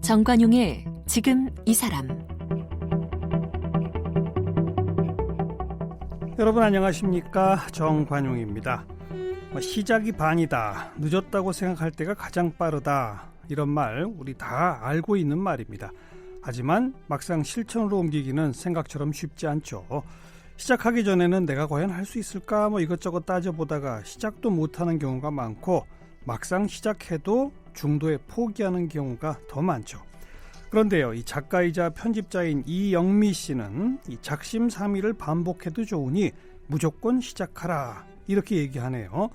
정관용의 지금 이 사람. 여러분 안녕하십니까? 정관용입니다. 시작이 반이다. 늦었다고 생각할 때가 가장 빠르다. 이런 말 우리 다 알고 있는 말입니다. 하지만 막상 실천으로 옮기기는 생각처럼 쉽지 않죠. 시작하기 전에는 내가 과연 할 수 있을까 이것저것 따져보다가 시작도 못하는 경우가 많고 막상 시작해도 중도에 포기하는 경우가 더 많죠. 그런데요, 이 작가이자 편집자인 이영미 씨는 이 작심삼일을 반복해도 좋으니 무조건 시작하라 이렇게 얘기하네요.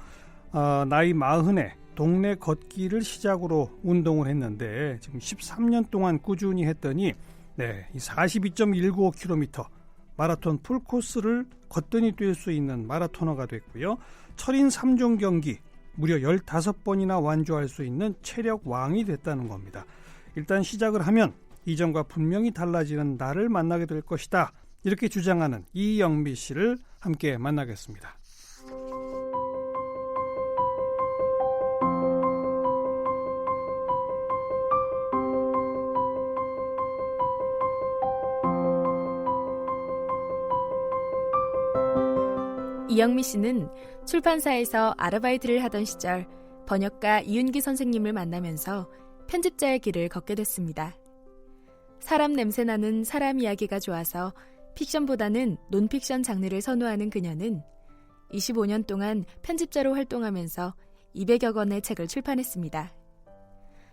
나이 40에 동네 걷기를 시작으로 운동을 했는데 지금 13년 동안 꾸준히 했더니 이 42.195km 마라톤 풀코스를 거뜬히 뛸 수 있는 마라토너가 됐고요. 철인 3종 경기 무려 15번이나 완주할 수 있는 체력 왕이 됐다는 겁니다. 일단 시작을 하면 이전과 분명히 달라지는 나를 만나게 될 것이다. 이렇게 주장하는 이영미 씨를 함께 만나겠습니다. 이영미 씨는 출판사에서 아르바이트를 하던 시절 번역가 이윤기 선생님을 만나면서 편집자의 길을 걷게 됐습니다. 사람 냄새나는 사람 이야기가 좋아서 픽션보다는 논픽션 장르를 선호하는 그녀는 25년 동안 편집자로 활동하면서 200여 권의 책을 출판했습니다.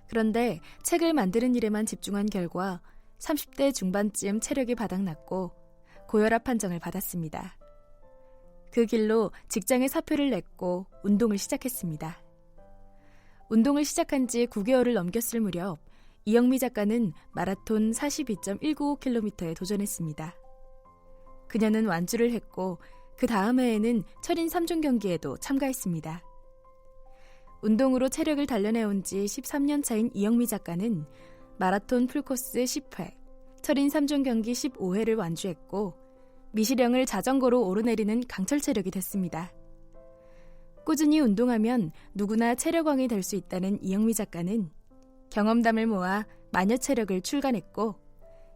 그런데 책을 만드는 일에만 집중한 결과 30대 중반쯤 체력이 바닥났고 고혈압 판정을 받았습니다. 그 길로 직장에 사표를 냈고 운동을 시작했습니다. 운동을 시작한 지 9개월을 넘겼을 무렵 이영미 작가는 마라톤 42.195km에 도전했습니다. 그녀는 완주를 했고 그 다음 해에는 철인 3종 경기에도 참가했습니다. 운동으로 체력을 단련해온 지 13년 차인 이영미 작가는 마라톤 풀코스 10회, 철인 3종 경기 15회를 완주했고 미시령을 자전거로 오르내리는 강철 체력이 됐습니다. 꾸준히 운동하면 누구나 체력왕이 될 수 있다는 이영미 작가는 경험담을 모아 마녀 체력을 출간했고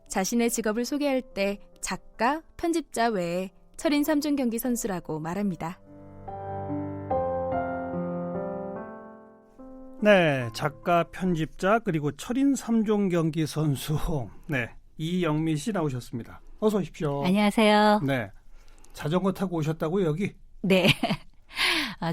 자신의 직업을 소개할 때 작가, 편집자 외에 철인 3종 경기 선수라고 말합니다. 네, 작가, 편집자 그리고 철인 3종 경기 선수 이영미 씨 나오셨습니다. 어서 오십시오. 안녕하세요. 네, 자전거 타고 오셨다고요, 여기? 네.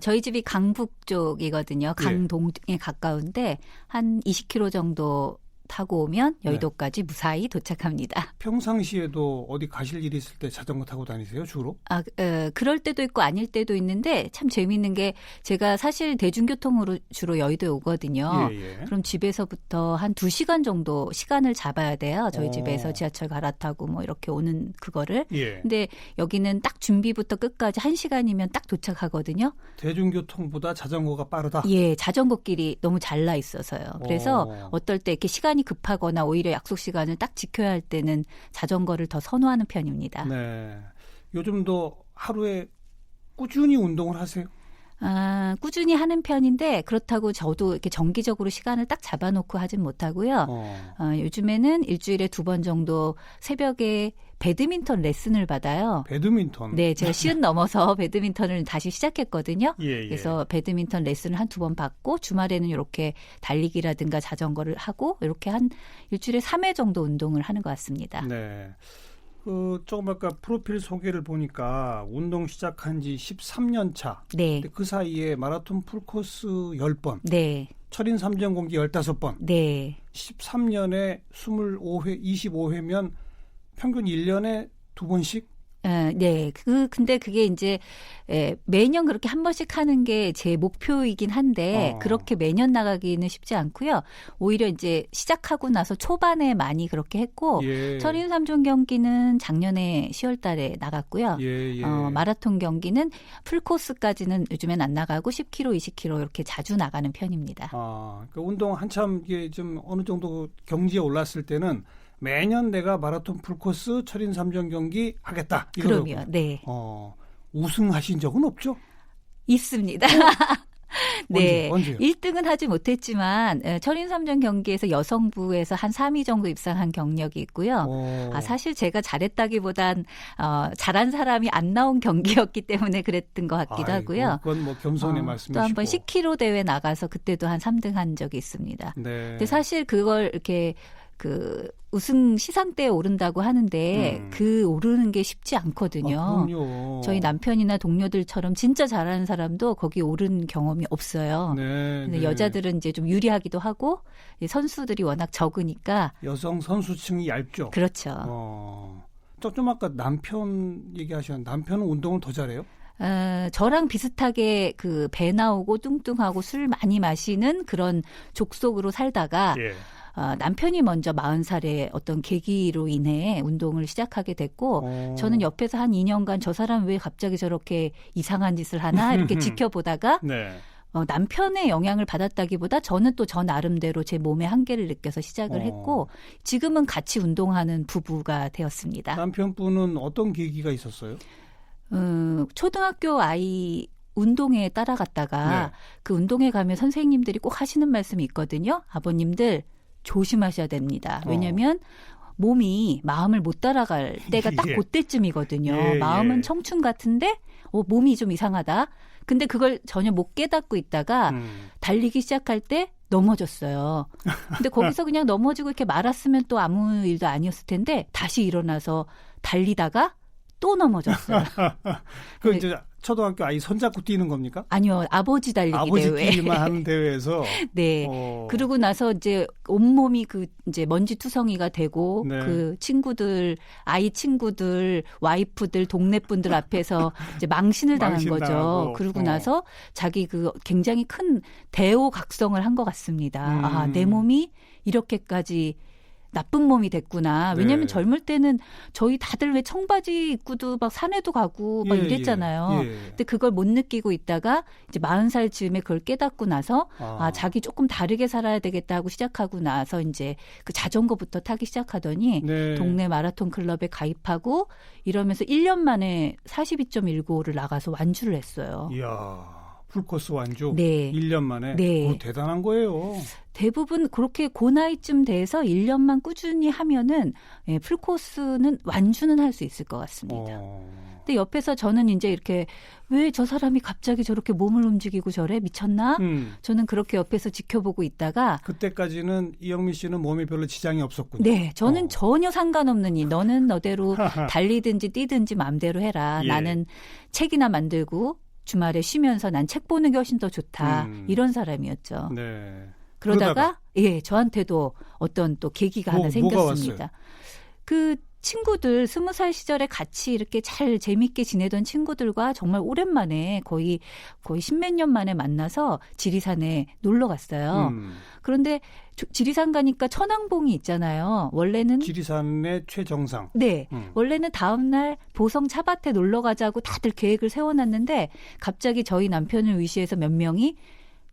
저희 집이 강북 쪽이거든요. 강동에 가까운데 한 20km 정도 타고 오면 여의도까지 무사히 도착합니다. 평상시에도 어디 가실 일이 있을 때 자전거 타고 다니세요, 주로? 그럴 때도 있고 아닐 때도 있는데 참 재미있는 게 제가 사실 대중교통으로 주로 여의도에 오거든요. 그럼 집에서부터 한 2시간 정도 시간을 잡아야 돼요. 저희 집에서 지하철 갈아타고 이렇게 오는 그거를. 근데 여기는 딱 준비부터 끝까지 1시간이면 딱 도착하거든요. 대중교통보다 자전거가 빠르다? 예, 자전거길이 너무 잘 나 있어서요. 그래서 어떨 때 이렇게 시간이 급하거나 오히려 약속 시간을 딱 지켜야 할 때는 자전거를 더 선호하는 편입니다. 네. 요즘도 하루에 꾸준히 운동을 하세요? 꾸준히 하는 편인데 그렇다고 저도 이렇게 정기적으로 시간을 딱 잡아놓고 하진 못하고요. 요즘에는 일주일에 2번 정도 새벽에 배드민턴 레슨을 받아요. 배드민턴? 네, 제가 50 넘어서 배드민턴을 다시 시작했거든요. 그래서 배드민턴 레슨을 한 2번 받고 주말에는 이렇게 달리기라든가 자전거를 하고 이렇게 한 일주일에 3회 정도 운동을 하는 것 같습니다. 네. 조금 아까 프로필 소개를 보니까 운동 시작한 지 13년 차. 네. 그 사이에 마라톤 풀코스 10번. 네. 철인 3종 경기 15번. 네. 13년에 25회, 25회면 평균 1년에 2번씩? 네. 근데 그게 이제 매년 그렇게 한 번씩 하는 게 제 목표이긴 한데 그렇게 매년 나가기는 쉽지 않고요. 오히려 이제 시작하고 나서 초반에 많이 그렇게 했고 철인 3종 경기는 작년에 10월 달에 나갔고요. 마라톤 경기는 풀코스까지는 요즘엔 안 나가고 10km, 20km 이렇게 자주 나가는 편입니다. 그러니까 운동 한참 이게 좀 어느 정도 경지에 올랐을 때는 매년 내가 마라톤 풀코스 철인 3종 경기 하겠다. 이러고. 그럼요. 네. 우승하신 적은 없죠? 있습니다. 네. 언제요? 1등은 하지 못했지만 철인 3종 경기에서 여성부에서 한 3위 정도 입상한 경력이 있고요. 사실 제가 잘했다기보단 잘한 사람이 안 나온 경기였기 때문에 그랬던 것 같기도 하고요. 그건 뭐 겸손의 말씀이시고. 또 한 번 10km 대회 나가서 그때도 한 3등 한 적이 있습니다. 네. 근데 사실 그걸 이렇게 그 우승 시상대에 오른다고 하는데 그 오르는 게 쉽지 않거든요. 그럼요. 저희 남편이나 동료들처럼 진짜 잘하는 사람도 거기 오른 경험이 없어요. 네, 근데 네. 여자들은 이제 좀 유리하기도 하고 선수들이 워낙 적으니까 여성 선수층이 얇죠. 그렇죠. 좀 아까 남편 얘기하셨는데 남편은 운동을 더 잘해요? 저랑 비슷하게 그 배 나오고 뚱뚱하고 술 많이 마시는 그런 족속으로 살다가 예. 남편이 먼저 40살에 어떤 계기로 인해 운동을 시작하게 됐고 저는 옆에서 한 2년간 저 사람 왜 갑자기 저렇게 이상한 짓을 하나 이렇게 지켜보다가 네. 남편의 영향을 받았다기보다 저는 또 저 나름대로 제 몸의 한계를 느껴서 시작을 했고 지금은 같이 운동하는 부부가 되었습니다. 남편분은 어떤 계기가 있었어요? 초등학교 아이 운동회에 따라갔다가 네. 그 운동회 가면 선생님들이 꼭 하시는 말씀이 있거든요. 아버님들 조심하셔야 됩니다. 왜냐하면 몸이 마음을 못 따라갈 때가 딱 예. 그때쯤이거든요. 예, 마음은 예. 청춘 같은데 몸이 좀 이상하다. 근데 그걸 전혀 못 깨닫고 있다가 달리기 시작할 때 넘어졌어요. 근데 거기서 그냥 넘어지고 이렇게 말았으면 또 아무 일도 아니었을 텐데 다시 일어나서 달리다가 또 넘어졌어요. 그 이제 초등학교 아이 손잡고 뛰는 겁니까? 아니요, 아버지 달리기 아버지 대회. 뛰기만 하는 대회에서. 네. 그러고 나서 이제 온몸이 그 이제 먼지 투성이가 되고 네. 그 친구들, 아이 친구들, 와이프들, 동네 분들 앞에서 이제 망신을 당한 거죠. 망신당하고. 그러고 나서 자기 그 굉장히 큰 대오각성을 한 것 같습니다. 내 몸이 이렇게까지 나쁜 몸이 됐구나. 왜냐하면 네. 젊을 때는 저희 다들 왜 청바지 입고도 막 산에도 가고 막 예, 이랬잖아요. 예. 근데 그걸 못 느끼고 있다가 이제 40살 즈음에 그걸 깨닫고 나서 자기 조금 다르게 살아야 되겠다 하고 시작하고 나서 이제 그 자전거부터 타기 시작하더니 네. 동네 마라톤 클럽에 가입하고 이러면서 1년 만에 42.195를 나가서 완주를 했어요. 이야. 풀코스 완주 네. 1년 만에. 네. 대단한 거예요. 대부분 그렇게 그 나이쯤 돼서 1년만 꾸준히 하면은 풀코스는 완주는 할 수 있을 것 같습니다. 근데 옆에서 저는 이제 이렇게 왜 저 사람이 갑자기 저렇게 몸을 움직이고 저래? 미쳤나? 저는 그렇게 옆에서 지켜보고 있다가 그때까지는 이영미 씨는 몸에 별로 지장이 없었군요. 네, 저는 전혀 상관없는 일. 너는 너대로 달리든지 뛰든지 마음대로 해라. 예. 나는 책이나 만들고 주말에 쉬면서 난 책 보는 게 훨씬 더 좋다. 이런 사람이었죠. 네. 그러다가 예, 저한테도 어떤 또 계기가 하나 생겼습니다. 그 친구들 20살 시절에 같이 이렇게 잘 재밌게 지내던 친구들과 정말 오랜만에 거의 10몇 년 만에 만나서 지리산에 놀러 갔어요. 그런데 지리산 가니까 천왕봉이 있잖아요. 원래는 지리산의 최정상. 네. 원래는 다음 날 보성 차밭에 놀러 가자고 다들 계획을 세워놨는데 갑자기 저희 남편을 위시해서 몇 명이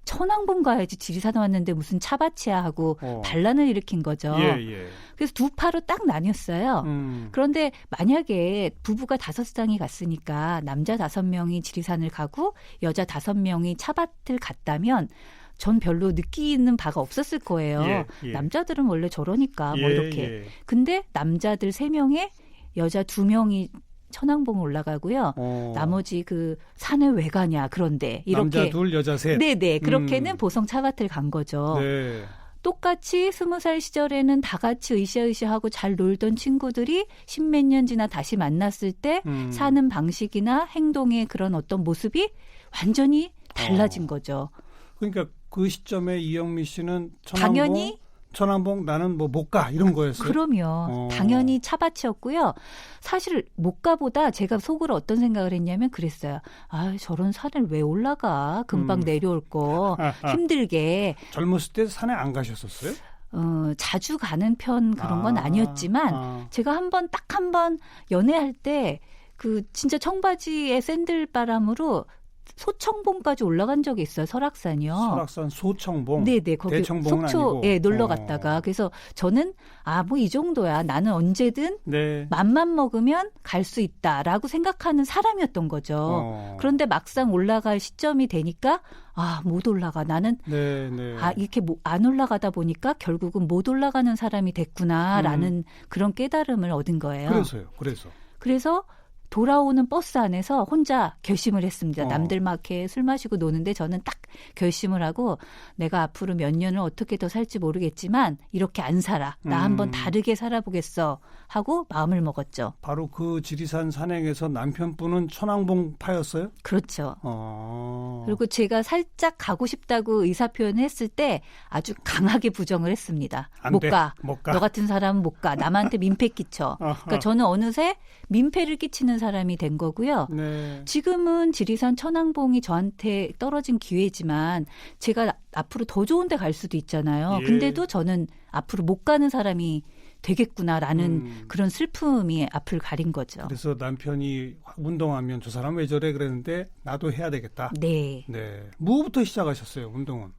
천왕봉 가야지 지리산 왔는데 무슨 차밭이야 하고 반란을 일으킨 거죠. 예. 그래서 두 파로 딱 나뉘었어요. 그런데 만약에 부부가 5쌍이 갔으니까 남자 5명이 지리산을 가고 여자 5명이 차밭을 갔다면 전 별로 느끼는 바가 없었을 거예요. 예. 남자들은 원래 저러니까 뭐 예, 이렇게. 예. 근데 남자들 3명에 여자 2명이 천왕봉 올라가고요. 나머지 그 산에 왜 가냐 그런데 이렇게 남자 둘 여자 셋. 네네 그렇게는 보성 차밭을 간 거죠. 네. 똑같이 20살 시절에는 다 같이 으쌰으쌰하고 잘 놀던 친구들이 10몇 년 지나 다시 만났을 때 사는 방식이나 행동의 그런 어떤 모습이 완전히 달라진 거죠. 그러니까 그 시점에 이영미 씨는 당연히 천왕봉 나는 뭐 못 가 이런 거였어요. 그럼요. 당연히 차밭이었고요. 사실 못 가보다 제가 속으로 어떤 생각을 했냐면 그랬어요. 아 저런 산을 왜 올라가? 금방 내려올 거 힘들게. 젊었을 때 산에 안 가셨었어요? 자주 가는 편 그런 건 아니었지만 제가 한 번 연애할 때 그 진짜 청바지에 샌들바람으로 소청봉까지 올라간 적이 있어요. 설악산이요. 설악산 소청봉. 네네. 거기 대청봉은 속초 아니고. 예, 놀러 갔다가 그래서 저는 뭐 이 정도야. 나는 언제든 네. 맘만 먹으면 갈 수 있다라고 생각하는 사람이었던 거죠. 그런데 막상 올라갈 시점이 되니까 못 올라가. 나는 네, 네. 이렇게 안 올라가다 보니까 결국은 못 올라가는 사람이 됐구나라는 그런 깨달음을 얻은 거예요. 그래서. 그래서 돌아오는 버스 안에서 혼자 결심을 했습니다. 남들 막 이렇게 술 마시고 노는데 저는 딱 결심을 하고 내가 앞으로 몇 년을 어떻게 더 살지 모르겠지만 이렇게 안 살아. 나 한번 다르게 살아보겠어 하고 마음을 먹었죠. 바로 그 지리산 산행에서 남편분은 천왕봉파였어요? 그렇죠. 그리고 제가 살짝 가고 싶다고 의사표현을 했을 때 아주 강하게 부정을 했습니다. 못 가. 너 같은 사람은 못 가. 남한테 민폐 끼쳐. 그러니까 저는 어느새 민폐를 끼치는 사람이 된 거고요. 네. 지금은 지리산 천왕봉이 저한테 떨어진 기회지만 제가 앞으로 더 좋은 데 갈 수도 있잖아요. 예. 근데도 저는 앞으로 못 가는 사람이 되겠구나라는 그런 슬픔이 앞을 가린 거죠. 그래서 남편이 운동하면 저 사람 왜 저래 그랬는데 나도 해야 되겠다. 네. 네. 뭐부터 시작하셨어요, 운동은?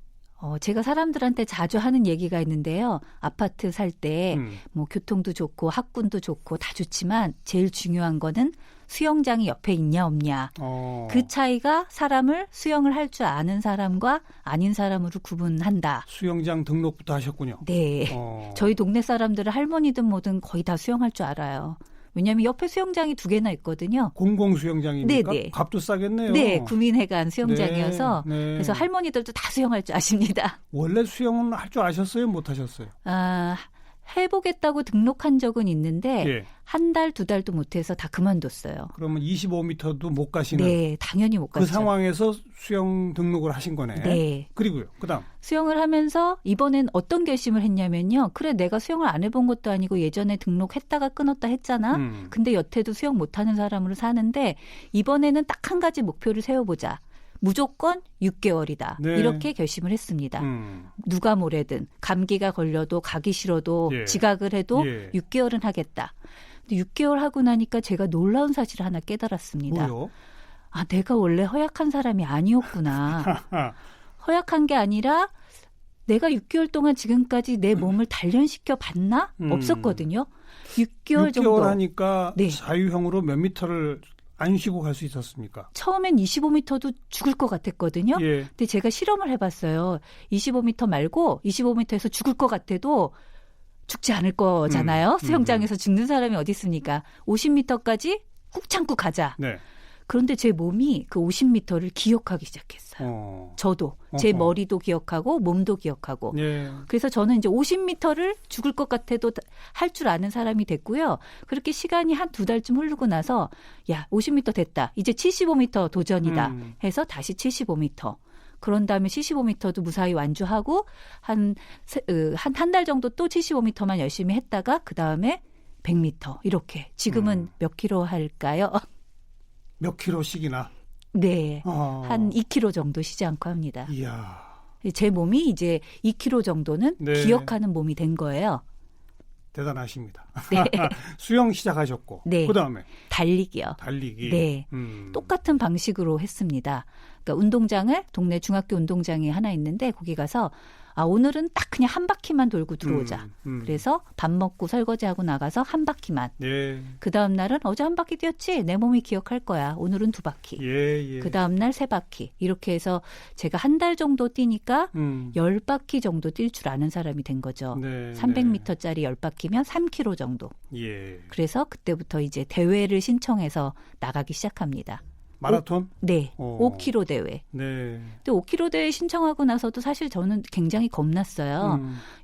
제가 사람들한테 자주 하는 얘기가 있는데요. 아파트 살 때 뭐 교통도 좋고 학군도 좋고 다 좋지만 제일 중요한 거는 수영장이 옆에 있냐 없냐. 그 차이가 사람을 수영을 할 줄 아는 사람과 아닌 사람으로 구분한다. 수영장 등록부터 하셨군요. 네. 저희 동네 사람들은 할머니든 뭐든 거의 다 수영할 줄 알아요. 왜냐하면 옆에 수영장이 2개나 있거든요. 공공 수영장이니까 네네. 값도 싸겠네요. 네, 구민회관 수영장이어서 네. 그래서 할머니들도 다 수영할 줄 아십니다. 원래 수영은 할 줄 아셨어요? 못 하셨어요? 해보겠다고 등록한 적은 있는데 예. 한 달, 2달도 못해서 다 그만뒀어요. 그러면 25m도 못 가시는 네, 당연히 못 그 갔죠. 상황에서 수영 등록을 하신 거네. 네. 그리고요. 그다음 수영을 하면서 이번엔 어떤 결심을 했냐면요. 그래, 내가 수영을 안 해본 것도 아니고 예전에 등록했다가 끊었다 했잖아. 근데 여태도 수영 못하는 사람으로 사는데 이번에는 딱 한 가지 목표를 세워보자. 무조건 6개월이다. 네. 이렇게 결심을 했습니다. 누가 뭐래든 감기가 걸려도 가기 싫어도 예. 지각을 해도 예. 6개월은 하겠다. 근데 6개월 하고 나니까 제가 놀라운 사실을 하나 깨달았습니다. 뭐요? 내가 원래 허약한 사람이 아니었구나. 허약한 게 아니라 내가 6개월 동안 지금까지 내 몸을 단련시켜 봤나? 없었거든요. 6개월 정도. 6개월 하니까 네. 자유형으로 몇 미터를 안 쉬고 갈 수 있었습니까? 처음엔 25m도 죽을 것 같았거든요. 예. 근데 제가 실험을 해봤어요. 25m 말고 25m에서 죽을 것 같아도 죽지 않을 거잖아요. 수영장에서 죽는 사람이 어디 있습니까? 50m까지 꾹 참고 가자. 네. 그런데 제 몸이 그 50m를 기억하기 시작했어요. 저도. 제 머리도 기억하고 몸도 기억하고. 예. 그래서 저는 이제 50m를 죽을 것 같아도 할 줄 아는 사람이 됐고요. 그렇게 시간이 한 2달쯤 흐르고 나서 50m 됐다. 이제 75m 도전이다. 해서 다시 75m. 그런 다음에 75m도 무사히 완주하고 한 달 정도 또 75m만 열심히 했다가 그다음에 100m. 이렇게. 지금은 몇 킬로 할까요? 몇 킬로씩이나? 네. 한 2kg 정도 쉬지 않고 합니다. 이야. 제 몸이 이제 2kg 정도는 네. 기억하는 몸이 된 거예요. 대단하십니다. 네. 수영 시작하셨고 네. 그다음에 달리기요. 달리기. 네. 똑같은 방식으로 했습니다. 그러니까 운동장을 동네 중학교 운동장이 하나 있는데 거기 가서 오늘은 딱 그냥 한 바퀴만 돌고 들어오자. 그래서 밥 먹고 설거지하고 나가서 한 바퀴만. 예. 그 다음 날은 어제 한 바퀴 뛰었지? 내 몸이 기억할 거야. 오늘은 2바퀴. 예. 그 다음 날 3바퀴. 이렇게 해서 제가 한 달 정도 뛰니까 10바퀴 정도 뛸 줄 아는 사람이 된 거죠. 네, 300m짜리 10바퀴면 3km 정도. 예. 그래서 그때부터 이제 대회를 신청해서 나가기 시작합니다. 마라톤? 네. 5km 대회. 네. 근데 5km 대회 신청하고 나서도 사실 저는 굉장히 겁났어요.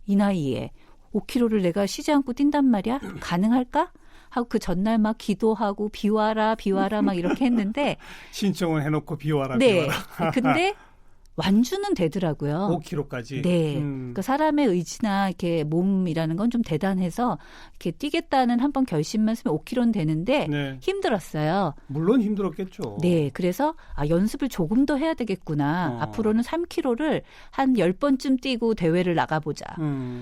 이 나이에 5km를 내가 쉬지 않고 뛴단 말이야? 가능할까? 하고 그 전날 막 기도하고 비 와라 막 이렇게 했는데 신청을 해놓고 비 와라. 네. 근데 완주는 되더라고요. 5km까지. 네. 그러니까 사람의 의지나 이렇게 몸이라는 건 좀 대단해서 이렇게 뛰겠다는 한번 결심만 쓰면 5km는 되는데 네. 힘들었어요. 물론 힘들었겠죠. 네. 그래서 연습을 조금 더 해야 되겠구나. 앞으로는 3km를 한 10번쯤 뛰고 대회를 나가보자.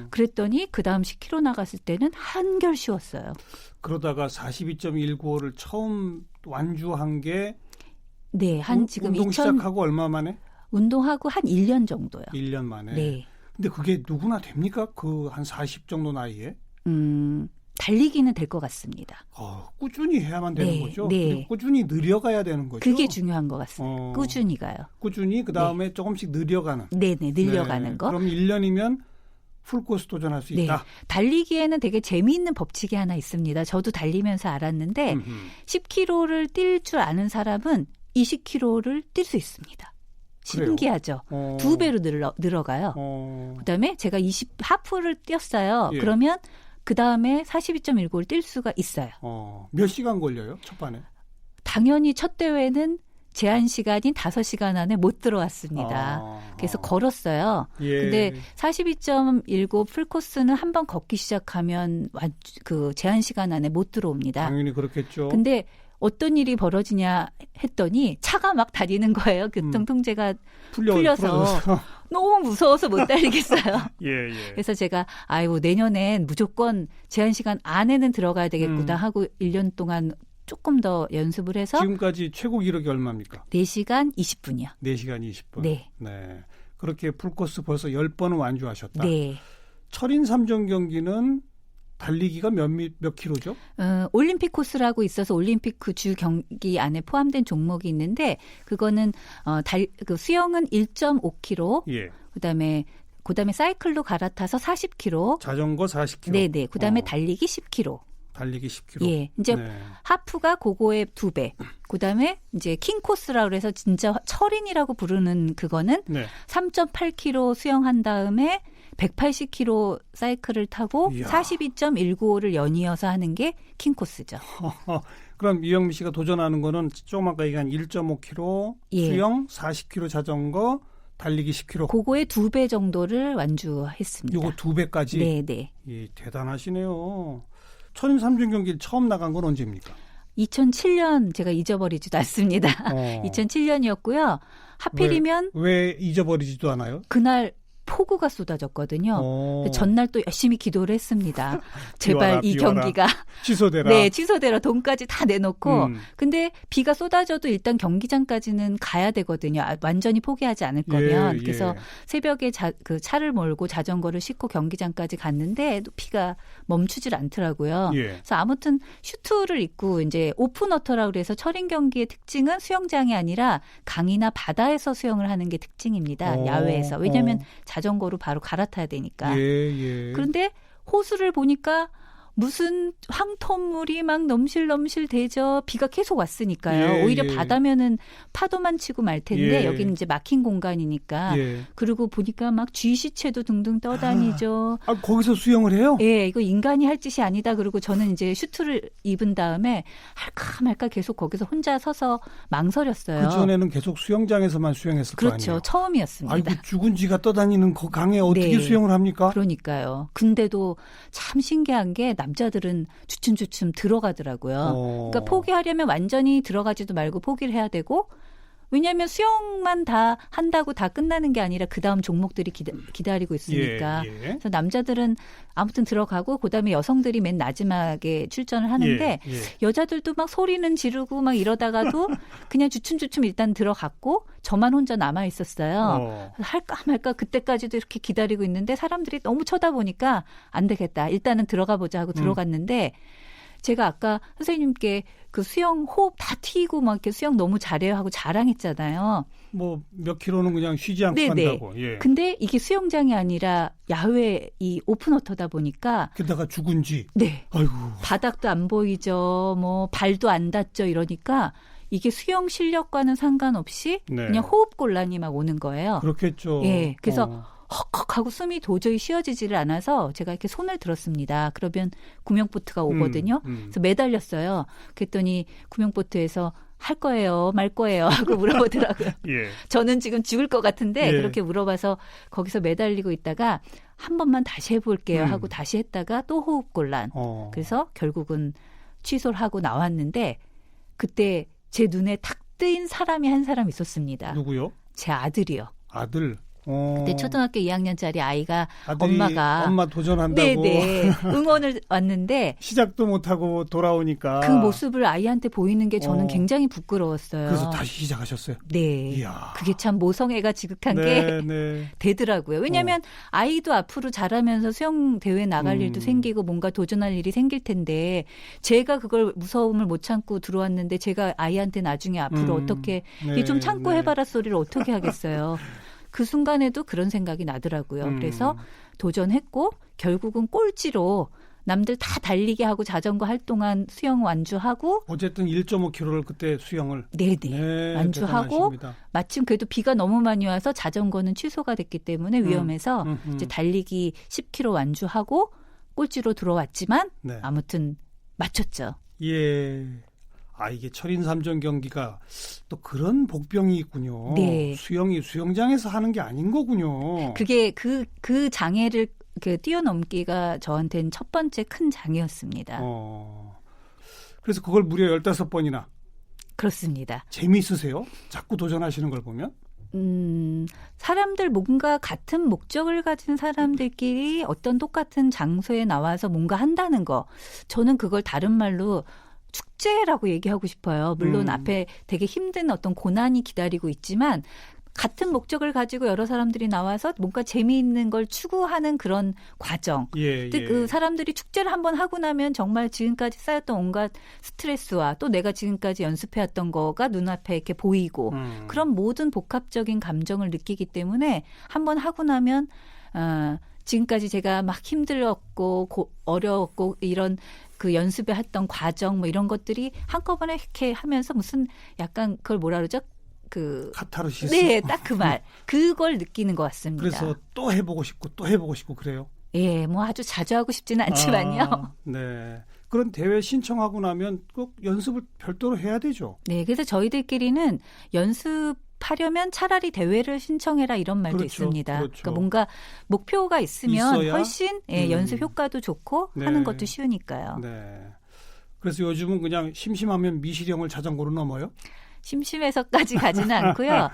그랬더니 그다음 10km 나갔을 때는 한결 쉬웠어요. 그러다가 42.195를 처음 완주한 게 네, 한 지금 운동 시작하고 얼마 만에? 운동하고 한 1년 정도요. 1년 만에. 네. 근데 그게 누구나 됩니까? 그 한 40 정도 나이에? 달리기는 될 것 같습니다. 꾸준히 해야만 되는 네, 거죠? 네. 그리고 꾸준히 늘려가야 되는 거죠? 그게 중요한 것 같습니다. 꾸준히 가요. 꾸준히 그다음에 조금씩 늘려가는. 네네, 늘려가는 네. 거. 그럼 1년이면 풀코스 도전할 수 네. 있다? 달리기에는 되게 재미있는 법칙이 하나 있습니다. 저도 달리면서 알았는데 10km를 뛸 줄 아는 사람은 20km를 뛸 수 있습니다. 그래요? 신기하죠? 2배로 늘어가요. 그다음에 제가 20 하프를 뛰었어요. 예. 그러면 그다음에 42.19를 뛸 수가 있어요. 몇 시간 걸려요? 첫 반에? 당연히 첫 대회는 제한 시간인 5시간 안에 못 들어왔습니다. 그래서 걸었어요. 예. 근데 42.19 풀코스는 한번 걷기 시작하면 그 제한 시간 안에 못 들어옵니다. 당연히 그렇겠죠. 근데 어떤 일이 벌어지냐 했더니 차가 막 다니는 거예요. 교통통제가 풀려서 너무 무서워서 못 달리겠어요. 예. 그래서 제가 내년엔 무조건 제한 시간 안에는 들어가야 되겠구나 하고 1년 동안 조금 더 연습을 해서 지금까지 최고 기록이 얼마입니까? 4시간 20분이요. 4시간 20분. 네. 그렇게 풀코스 벌써 10번은 완주하셨다. 네. 철인 3종 경기는 달리기가 몇 킬로죠? 올림픽 코스라고 있어서 올림픽 그 주 경기 안에 포함된 종목이 있는데 그거는 그 수영은 1.5km, 예. 그다음에 사이클로 갈아타서 40km, 자전거 40km. 네네. 그다음에 달리기 10km. 달리기 10km. 예, 이제 하프가 그거의 2배. 그다음에 이제 킹 코스라고 그래서 진짜 철인이라고 부르는 그거는 3.8km 수영한 다음에 180km 사이클을 타고 이야. 42.195를 연이어서 하는 게 킹 코스죠. 그럼 이영미 씨가 도전하는 거는 조금 아까 얘기한 1.5km 예. 수영, 40km 자전거, 달리기 10km. 그거의 2배 정도를 완주했습니다. 요거 2배까지? 네. 예, 대단하시네요. 철인 3종 경기 처음 나간 건 언제입니까? 2007년 제가 잊어버리지도 않습니다. 2007년이었고요. 하필이면 왜 잊어버리지도 않아요? 그날 폭우가 쏟아졌거든요. 전날 또 열심히 기도를 했습니다. 제발 이 경기가 취소되라. 네, 취소되라. 돈까지 다 내놓고. 근데 비가 쏟아져도 일단 경기장까지는 가야 되거든요. 완전히 포기하지 않을 거면. 그래서 새벽에 그 차를 몰고 자전거를 싣고 경기장까지 갔는데 비가 멈추질 않더라고요. 그래서 아무튼 슈트를 입고 이제 오픈워터라고 그래서 철인 경기의 특징은 수영장이 아니라 강이나 바다에서 수영을 하는 게 특징입니다. 야외에서. 왜냐하면 자전거로 바로 갈아타야 되니까. 그런데 호수를 보니까 무슨 황토물이 막 넘실넘실 대죠. 비가 계속 왔으니까요. 오히려 바다면은 파도만 치고 말 텐데 여기는 이제 막힌 공간이니까. 그리고 보니까 막 쥐 시체도 등등 떠다니죠. 거기서 수영을 해요? 예, 이거 인간이 할 짓이 아니다. 그리고 저는 이제 슈트를 입은 다음에 할까 말까 계속 거기서 혼자 서서 망설였어요. 그전에는 계속 수영장에서만 수영했을 거 아니에요? 그렇죠. 처음이었습니다. 아이고, 죽은 쥐가 떠다니는 그 강에 어떻게 수영을 합니까? 그러니까요. 근데도 참 신기한 게 남자들은 주춤주춤 들어가더라고요. 그러니까 포기하려면 완전히 들어가지도 말고 포기를 해야 되고 왜냐하면 수영만 다 한다고 다 끝나는 게 아니라 그다음 종목들이 기다리고 있으니까. 그래서 남자들은 아무튼 들어가고 그다음에 여성들이 맨 마지막에 출전을 하는데 여자들도 막 소리는 지르고 막 이러다가도 그냥 주춤주춤 일단 들어갔고 저만 혼자 남아 있었어요. 할까 말까 그때까지도 이렇게 기다리고 있는데 사람들이 너무 쳐다보니까 안 되겠다. 일단은 들어가 보자 하고 들어갔는데 제가 아까 선생님께 그 수영 호흡 다 튀고 막 이렇게 수영 너무 잘해요 하고 자랑했잖아요. 뭐 몇 킬로는 그냥 쉬지 않고 간다고. 근데 이게 수영장이 아니라 야외 이 오픈워터다 보니까 게다가 죽은 쥐. 네. 아이고. 바닥도 안 보이죠. 뭐 발도 안 닿죠. 이러니까 이게 수영 실력과는 상관없이 그냥 호흡 곤란이 막 오는 거예요. 그렇겠죠. 예. 그래서 헉헉하고 숨이 도저히 쉬어지지를 않아서 제가 이렇게 손을 들었습니다. 그러면 구명보트가 오거든요. 그래서 매달렸어요. 그랬더니 구명보트에서 할 거예요, 말 거예요 하고 물어보더라고요. 저는 지금 죽을 것 같은데 그렇게 물어봐서 거기서 매달리고 있다가 한 번만 다시 해볼게요 하고 다시 했다가 또 호흡곤란. 그래서 결국은 취소를 하고 나왔는데 그때 제 눈에 탁 뜨인 사람이 한 사람 있었습니다. 누구요? 제 아들이요. 아들. 그때 초등학교 2학년짜리 아이가 아들이 엄마가 엄마 도전한다고 네네 응원을 왔는데 시작도 못하고 돌아오니까 그 모습을 아이한테 보이는 게 저는 어. 굉장히 부끄러웠어요. 그래서 다시 시작하셨어요. 네. 이야. 그게 참 모성애가 지극한 게 네. 되더라고요. 왜냐하면 아이도 앞으로 자라면서 수영 대회 나갈 일도 생기고 뭔가 도전할 일이 생길 텐데 제가 그걸 무서움을 못 참고 들어왔는데 제가 아이한테 나중에 앞으로 어떻게 이게 좀 참고 해봐라 소리를 어떻게 하겠어요. 그 순간에도 그런 생각이 나더라고요. 그래서 도전했고 결국은 꼴찌로 남들 다 달리기 하고 자전거 할 동안 수영 완주하고 어쨌든 1.5km를 그때 수영을 네네 완주하고 대단하십니다. 마침 그래도 비가 너무 많이 와서 자전거는 취소가 됐기 때문에 위험해서 이제 달리기 10km 완주하고 꼴찌로 들어왔지만 네. 아무튼 마쳤죠. 예. 아 이게 철인삼종 경기가 또 그런 복병이 있군요. 네. 수영이 수영장에서 하는 게 아닌 거군요. 그게 그 장애를 뛰어넘기가 저한테는 첫 번째 큰 장애였습니다. 그래서 그걸 무려 15번이나. 그렇습니다. 재미있으세요? 자꾸 도전하시는 걸 보면? 사람들 뭔가 같은 목적을 가진 사람들끼리 어떤 똑같은 장소에 나와서 뭔가 한다는 거. 저는 그걸 다른 말로 축제라고 얘기하고 싶어요. 물론 앞에 되게 힘든 어떤 고난이 기다리고 있지만 같은 목적을 가지고 여러 사람들이 나와서 뭔가 재미있는 걸 추구하는 그런 과정. 그 사람들이 축제를 한번 하고 나면 정말 지금까지 쌓였던 온갖 스트레스와 또 내가 지금까지 연습해왔던 거가 눈앞에 이렇게 보이고 그런 모든 복합적인 감정을 느끼기 때문에 한번 하고 나면 지금까지 제가 막 힘들었고 어려웠고 이런 그 연습에 했던 과정 뭐 이런 것들이 한꺼번에 이렇게 하면서 무슨 약간 그걸 뭐라 그러죠? 카타르시스. 네, 딱 그 말. 그걸 느끼는 것 같습니다. 그래서 또 해보고 싶고 또 해보고 싶고 그래요? 예, 뭐 아주 자주 하고 싶지는 않지만요. 네. 그런 대회 신청하고 나면 꼭 연습을 별도로 해야 되죠? 네, 그래서 저희들끼리는 연습하려면 차라리 대회를 신청해라 이런 말도 그렇죠, 있습니다. 그렇죠. 그러니까 뭔가 목표가 있으면 있어야? 훨씬 연습 효과도 좋고 네. 하는 것도 쉬우니까요. 네. 그래서 요즘은 그냥 심심하면 미시령을 자전거로 넘어요? 심심해서까지 가지는 않고요.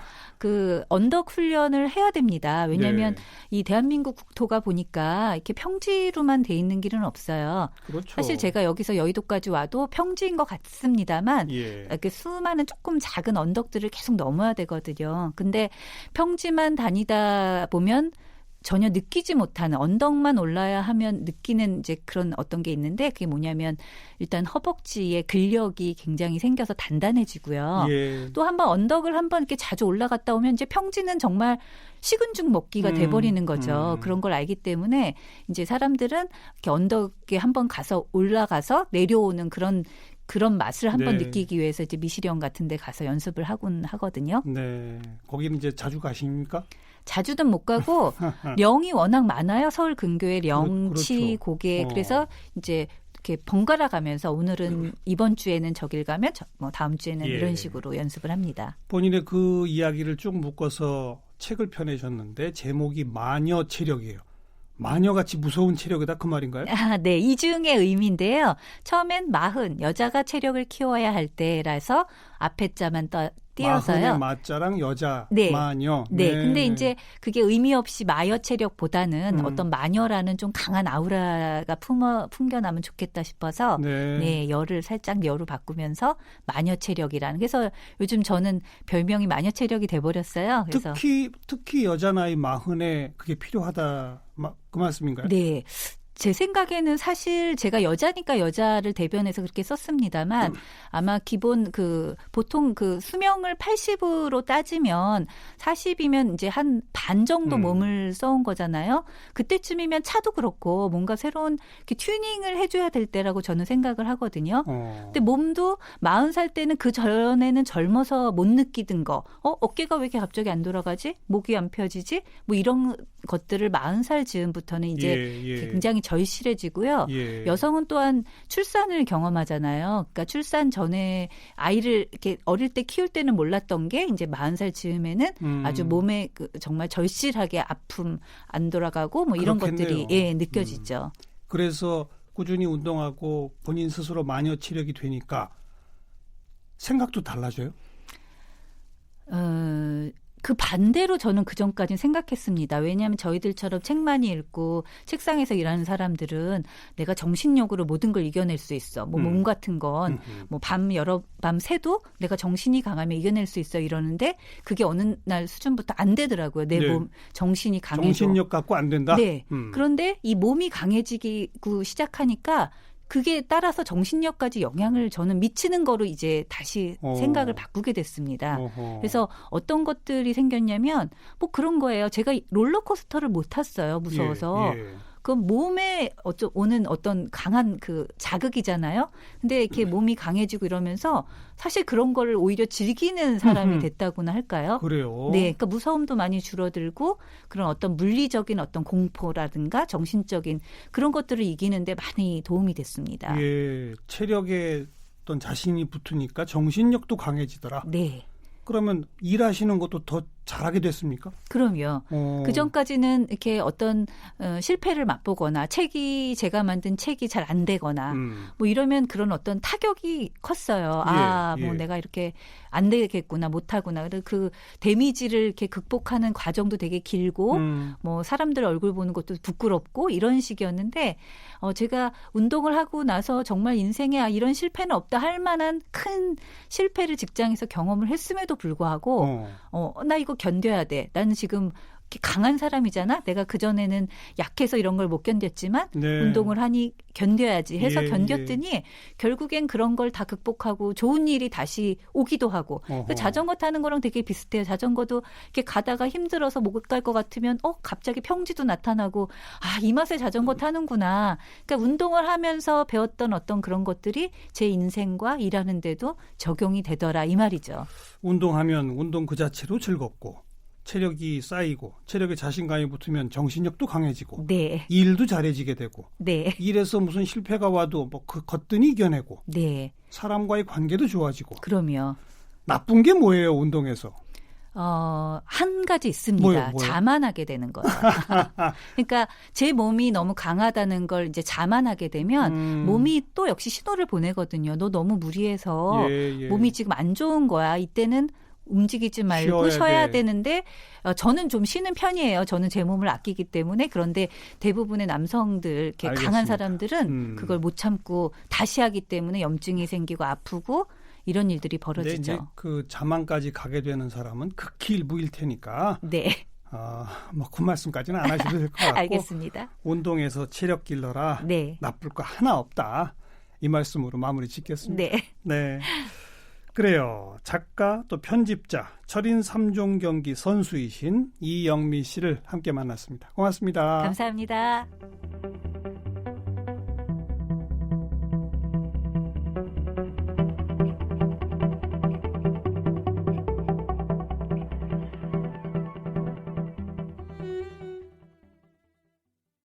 언덕 훈련을 해야 됩니다. 왜냐하면 네. 이 대한민국 국토가 보니까 이렇게 평지로만 돼 있는 길은 없어요. 그렇죠. 사실 제가 여기서 여의도까지 와도 평지인 것 같습니다만 예. 이렇게 수많은 조금 작은 언덕들을 계속 넘어야 되거든요. 근데 평지만 다니다 보면 전혀 느끼지 못하는 언덕만 올라야 하면 느끼는 이제 그런 어떤 게 있는데 그게 뭐냐면 일단 허벅지에 근력이 굉장히 생겨서 단단해지고요. 예. 또 한번 언덕을 한번 이렇게 자주 올라갔다 오면 이제 평지는 정말 식은 죽 먹기가 돼버리는 거죠. 그런 걸 알기 때문에 이제 사람들은 이렇게 언덕에 한번 가서 올라가서 내려오는 그런 맛을 한번 네. 느끼기 위해서 이제 미시령 같은 데 가서 연습을 하곤 하거든요. 네. 거기는 이제 자주 가십니까? 자주는 못 가고 령이 워낙 많아요. 서울 근교에 령치 그렇죠. 고개. 그래서 이제 이렇게 번갈아 가면서 오늘은 이번 주에는 저길 가면 뭐 다음 주에는 예. 이런 식으로 연습을 합니다. 본인의 그 이야기를 쭉 묶어서 책을 펴내셨는데 제목이 마녀 체력이에요. 마녀같이 무서운 체력이다 그 말인가요? 네. 이중의 의미인데요. 처음엔 마흔, 여자가 체력을 키워야 할 때라서 앞에 자만 띄어서요. 마흔의 마자랑 여자, 네. 마녀. 네. 근데 이제 그게 의미 없이 마녀 체력보다는 음. 어떤 마녀라는 좀 강한 아우라가 풍겨나면 좋겠다 싶어서 네, 열을 살짝 여로 바꾸면서 마녀 체력이라는. 그래서 요즘 저는 별명이 마녀 체력이 돼버렸어요. 그래서 특히 여자 나이 마흔에 그게 필요하다 그 말씀인가요? 네. 제 생각에는 사실 제가 여자니까 여자를 대변해서 그렇게 썼습니다만 아마 기본 보통 수명을 80으로 따지면 40이면 이제 한 반 정도 몸을 써온 거잖아요. 그때쯤이면 차도 그렇고 뭔가 새로운 이렇게 튜닝을 해줘야 될 때라고 저는 생각을 하거든요. 근데 몸도 40살 때는 그 전에는 젊어서 못 느끼던 거. 어깨가 왜 이렇게 갑자기 안 돌아가지? 목이 안 펴지지? 뭐 이런 것들을 40살 즈음부터는 이제 굉장히 절실해지고요. 예. 여성은 또한 출산을 경험하잖아요. 그러니까 출산 전에 아이를 이렇게 어릴 때 키울 때는 몰랐던 게 이제 40살 즈음에는 아주 몸에 정말 절실하게 아픔 안 돌아가고 뭐 이런 그렇겠네요. 것들이 느껴지죠. 그래서 꾸준히 운동하고 본인 스스로 마녀 체력이 되니까 생각도 달라져요? 그 반대로 저는 그전까지는 생각했습니다. 왜냐하면 저희들처럼 책 많이 읽고 책상에서 일하는 사람들은 내가 정신력으로 모든 걸 이겨낼 수 있어. 뭐 몸 같은 건 뭐 밤 새도 내가 정신이 강하면 이겨낼 수 있어 이러는데 그게 어느 날 수준부터 안 되더라고요. 내 몸 정신이 강해져. 정신력 갖고 안 된다? 네. 그런데 이 몸이 강해지고 시작하니까 그게 따라서 정신력까지 영향을 저는 미치는 거로 이제 다시 생각을 바꾸게 됐습니다. 그래서 어떤 것들이 생겼냐면 뭐 그런 거예요. 제가 롤러코스터를 못 탔어요. 무서워서. 그 몸에 오는 어떤 강한 그 자극이잖아요. 근데 이렇게 몸이 강해지고 이러면서 사실 그런 거를 오히려 즐기는 사람이 됐다고나 할까요? 그래요. 네, 그러니까 무서움도 많이 줄어들고 그런 어떤 물리적인 어떤 공포라든가 정신적인 그런 것들을 이기는데 많이 도움이 됐습니다. 예, 체력에 어떤 자신이 붙으니까 정신력도 강해지더라. 네. 그러면 일하시는 것도 더 잘하게 됐습니까? 그럼요. 그 전까지는 이렇게 어떤 실패를 맛보거나 제가 만든 책이 잘 안 되거나 뭐 이러면 그런 어떤 타격이 컸어요. 뭐 내가 이렇게 안 되겠구나, 못하구나. 그 데미지를 이렇게 극복하는 과정도 되게 길고 뭐 사람들 얼굴 보는 것도 부끄럽고 이런 식이었는데 제가 운동을 하고 나서 정말 인생에 이런 실패는 없다 할 만한 큰 실패를 직장에서 경험을 했음에도 불구하고 나 이거 견뎌야 돼. 나는 지금 강한 사람이잖아. 내가 그전에는 약해서 이런 걸 못 견뎠지만 운동을 하니 견뎌야지 해서 견뎠더니 결국엔 그런 걸 다 극복하고 좋은 일이 다시 오기도 하고 그 자전거 타는 거랑 되게 비슷해요. 자전거도 이렇게 가다가 힘들어서 못 갈 것 같으면 갑자기 평지도 나타나고 이 맛에 자전거 타는구나. 그러니까 운동을 하면서 배웠던 어떤 그런 것들이 제 인생과 일하는 데도 적용이 되더라 이 말이죠. 운동하면 운동 그 자체로 즐겁고 체력이 쌓이고 체력에 자신감이 붙으면 정신력도 강해지고 네. 일도 잘해지게 되고 네. 일에서 무슨 실패가 와도 뭐 그 거뜬히 이겨내고 네. 사람과의 관계도 좋아지고 그럼요. 나쁜 게 뭐예요 운동에서? 한 가지 있습니다. 뭐요? 자만하게 되는 거예요. 그러니까 제 몸이 너무 강하다는 걸 이제 자만하게 되면 몸이 또 역시 신호를 보내거든요. 너 너무 무리해서 몸이 지금 안 좋은 거야. 이때는 움직이지 말고 쉬어야 되는데 저는 좀 쉬는 편이에요. 저는 제 몸을 아끼기 때문에. 그런데 대부분의 남성들 이렇게 알겠습니다. 강한 사람들은 그걸 못 참고 다시 하기 때문에 염증이 생기고 아프고 이런 일들이 벌어지죠. 이제 그 자만까지 가게 되는 사람은 극히 일부일 테니까. 네. 뭐 그 말씀까지는 안 하셔도 될 것 같고. 알겠습니다. 운동에서 체력 길러라. 네. 나쁠 거 하나 없다. 이 말씀으로 마무리 짓겠습니다. 네. 네. 그래요. 작가 또 편집자 철인 3종 경기 선수이신 이영미 씨를 함께 만났습니다. 고맙습니다. 감사합니다.